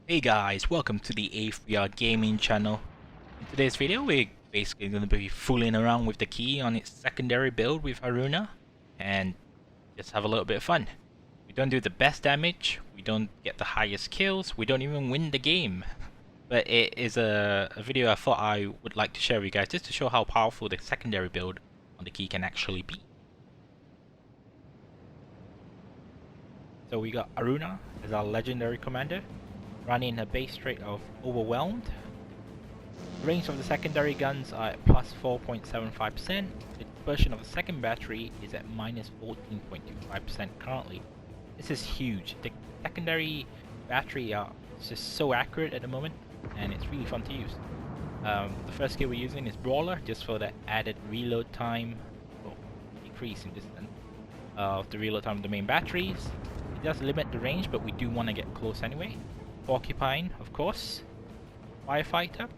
Hey guys, welcome to the A3R Gaming channel. In today's video we're basically going to be fooling around with the key on its secondary build with Haruna and just have a little bit of fun. We don't do the best damage, we don't get the highest kills, we don't even win the game. But it is a video I thought I would like to share with you guys just to show how powerful the secondary build on the key can actually be. So we got Haruna as our legendary commander, running a base rate of Overwhelmed. The range of the secondary guns are at plus 4.75%. The dispersion of the second battery is at minus 14.25% currently. This is huge. The secondary battery are just so accurate at the moment, and it's really fun to use. The first skill we're using is Brawler, just for the added reload time, or decrease in distance of the reload time of the main batteries. It does limit the range, but we do want to get close anyway. Porcupine, of course, Firefighter,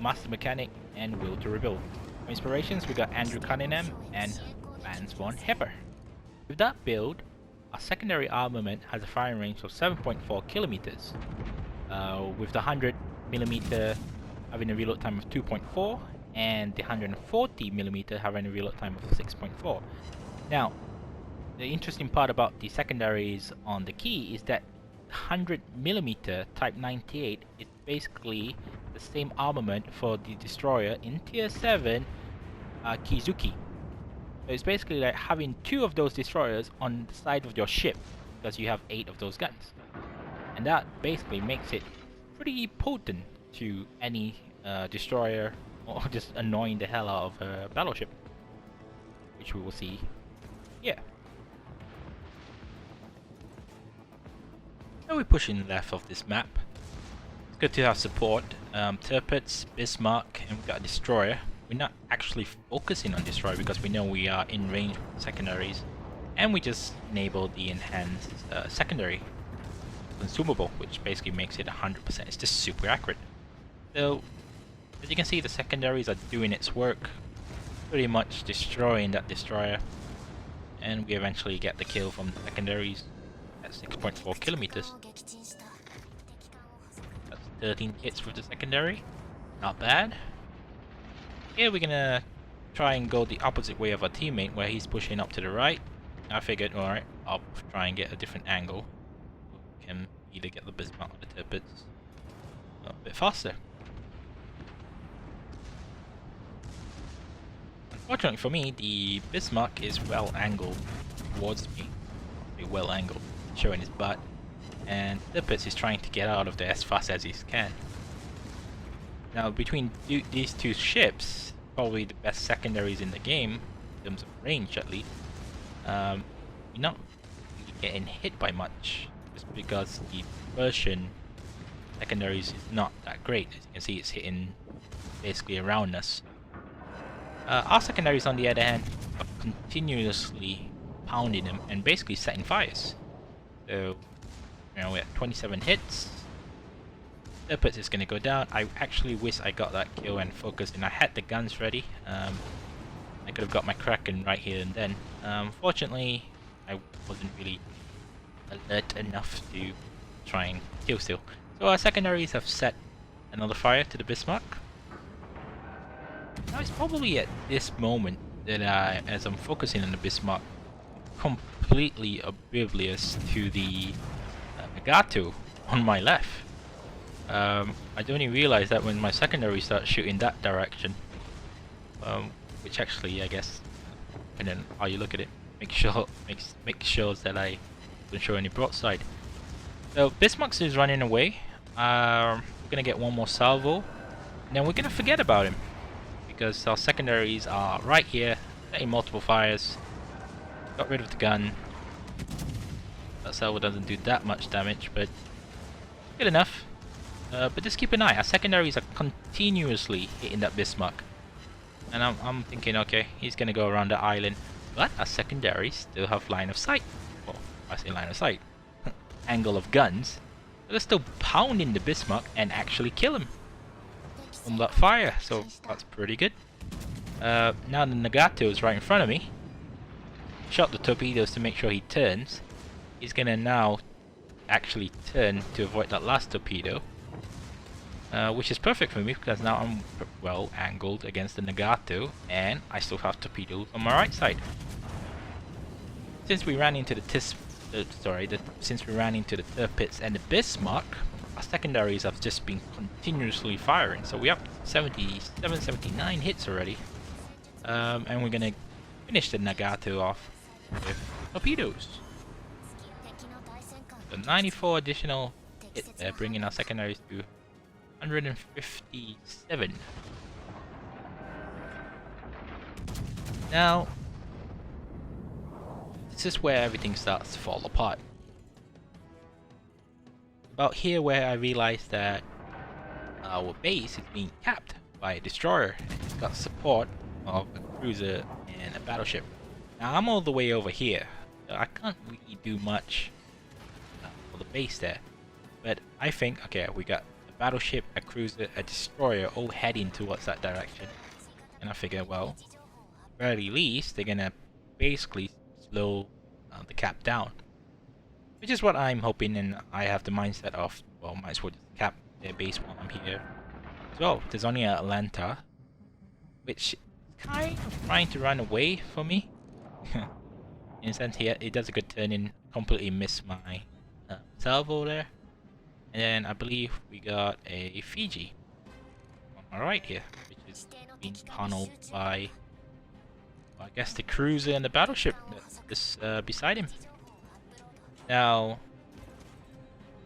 Master Mechanic, and Will to Rebuild. For inspirations, we got Andrew Cunningham and Vance von Hepper. With that build, our secondary armament has a firing range of 7.4 kilometers, with the 100mm having a reload time of 2.4, and the 140mm having a reload time of 6.4. Now, the interesting part about the secondaries on the key is that 100mm Type 98 is basically the same armament for the destroyer in Tier 7 Kizuki. So it's basically like having 2 of those destroyers on the side of your ship, because you have 8 of those guns. And that basically makes it pretty potent to any destroyer, or just annoying the hell out of a battleship, which we will see here. So we're pushing left of this map. It's good to have support. Tirpitz, Bismarck, and we've got a destroyer. We're not actually focusing on destroyer because we know we are in range with secondaries, and we just enable the enhanced secondary consumable, which basically makes it 100%. It's just super accurate. So as you can see, the secondaries are doing its work, pretty much destroying that destroyer, and we eventually get the kill from the secondaries. 6.4 kilometers. That's 13 hits with the secondary. Not bad. Here we're gonna try and go the opposite way of our teammate, where he's pushing up to the right. I figured, alright, I'll try and get a different angle. We can either get the Bismarck or the Tirpitz a bit faster. Unfortunately for me, the Bismarck is well angled towards me. Well angled, showing his butt, and Tirpitz is trying to get out of there as fast as he can. Now between these two ships, probably the best secondaries in the game, in terms of range at least, you're not really getting hit by much, just because the version secondaries is not that great. As you can see, it's hitting basically around us. Our secondaries on the other hand are continuously pounding them and basically setting fires. So, you know, we're at 27 hits. Tirpitz is going to go down. I actually wish I got that kill and focused, and I had the guns ready. I could have got my Kraken right here and then. Fortunately, I wasn't really alert enough to try and kill still. So our secondaries have set another fire to the Bismarck. Now it's probably at this moment that as I'm focusing on the Bismarck, completely oblivious to the Nagato on my left. I don't even realize that when my secondary starts shooting that direction, which actually, I guess, depending on how you look at it, makes sure that I don't show any broadside. So Bismarck is running away. We're gonna get one more salvo, and then we're gonna forget about him because our secondaries are right here, setting multiple fires. Got rid of the gun. That salvo doesn't do that much damage, but good enough. But just keep an eye. Our secondaries are continuously hitting that Bismarck, and I'm thinking, okay, he's gonna go around the island, but our secondaries still have line of sight. Well, I say line of sight, angle of guns. But they're still pounding the Bismarck and actually kill him from that fire. So that's pretty good. Now the Nagato is right in front of me. Shot the torpedoes to make sure he turns. He's gonna now actually turn to avoid that last torpedo. Which is perfect for me because now I'm well angled against the Nagato and I still have torpedoes on my right side. Since we ran into the since we ran into the Tirpitz and the Bismarck, our secondaries have just been continuously firing. So we have 77, 79 hits already. And we're gonna finish the Nagato off with torpedoes. So 94 additional hits there, bringing our secondaries to 157. Now, this is where everything starts to fall apart. About here where I realized that our base is being capped by a destroyer and it's got support of a cruiser and a battleship. Now I'm all the way over here, so I can't really do much for the base there. But I think, okay, we got a battleship, a cruiser, a destroyer all heading towards that direction. And I figure, well, at the very least, they're gonna basically slow the cap down. Which is what I'm hoping, and I have the mindset of, well, might as well just cap their base while I'm here. So, there's only Atlanta, which is kind of trying to run away from me. In a sense, here, it does a good turn in, completely miss my salvo there. And then I believe we got a Fiji on my right here, which is being tunneled by, well, I guess, the cruiser and the battleship that's beside him. Now,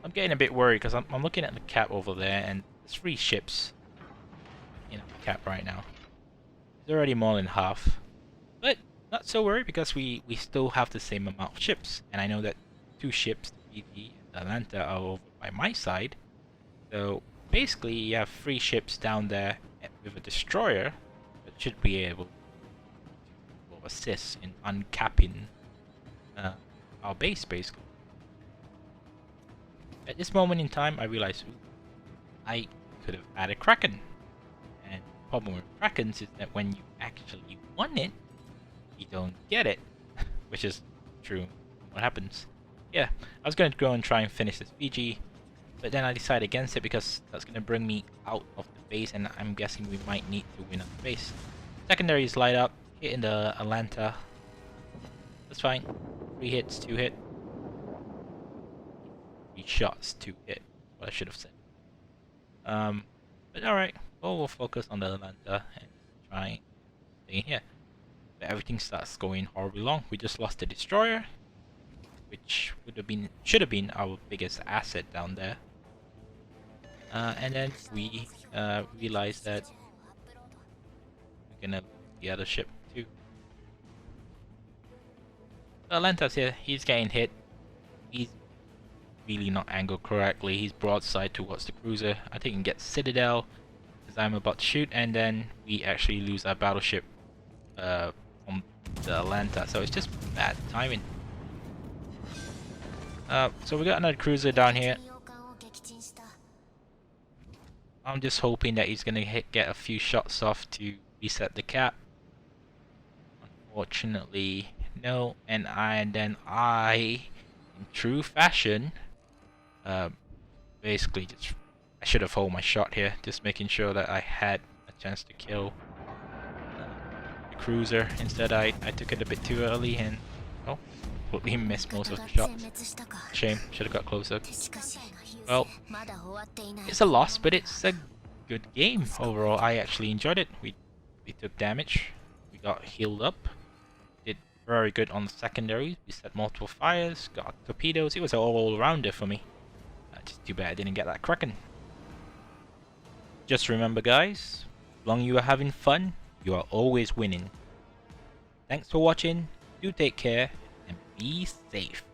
I'm getting a bit worried because I'm looking at the cap over there and there's 3 ships in the cap right now. It's already more than half. But not so worried because we still have the same amount of ships. And I know that 2 ships, the Fiji and Atlanta, are over by my side. So basically you have 3 ships down there with a destroyer that should be able to assist in uncapping our base basically. At this moment in time, I realized I could have had a Kraken. And the problem with Krakens is that when you actually want it, you don't get it. Which is true. What happens? Yeah, I was going to go and try and finish this Fiji, but then I decided against it because that's going to bring me out of the base, and I'm guessing we might need to win on the base. Secondaries light up, hitting the Atlanta. That's fine. 3 hits, 2 hit. 3 shots, 2 hit. What I should have said. But alright. Well, we'll focus on the Atlanta and try and stay in here. But everything starts going horribly wrong. We just lost the destroyer, which should have been our biggest asset down there. And then we realized that we're gonna lose the other ship too. So Atlanta's here. He's getting hit. He's really not angled correctly. He's broadside towards the cruiser. I think he can get Citadel as I'm about to shoot, and then we actually lose our battleship from the Atlanta. So it's just bad timing. So we got another cruiser down here. I'm just hoping that he's gonna get a few shots off to reset the cap. Unfortunately, no. And then I, in true fashion, basically I should have held my shot here, just making sure that I had a chance to kill the cruiser. Instead, I took it a bit too early and completely missed most of the shots. Shame, should have got closer. Well, it's a loss, but it's a good game overall. I actually enjoyed it. We took damage, we got healed up, did very good on the secondaries, we set multiple fires, got torpedoes. It was an all-rounder for me. Just too bad I didn't get that Kraken. Just remember guys, as long as you are having fun, you are always winning. Thanks for watching, do take care, and be safe.